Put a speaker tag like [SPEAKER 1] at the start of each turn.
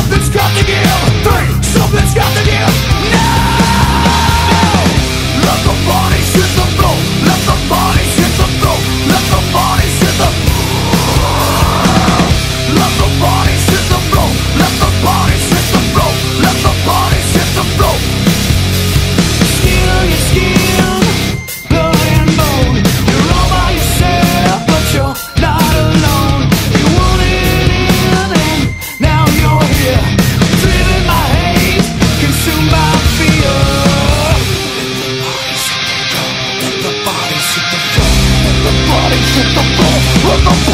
[SPEAKER 1] Something's got to give. Three. Something's got to give. Now. Let the bodies hit the floor. Let the bodies hit the floor. Let the bodies hit the floor. Let the bodies hit the floor. Let the bodies hit the floor. Let the bodies hit the floor. Skill your skill, blood and bone. You're all by yourself, but you're not alone. You wanted in and now you're here. Driven by hate, consumed by fear. Let the bodies hit the floor. Let the bodies hit the floor. Let the bodies hit the floor. Let the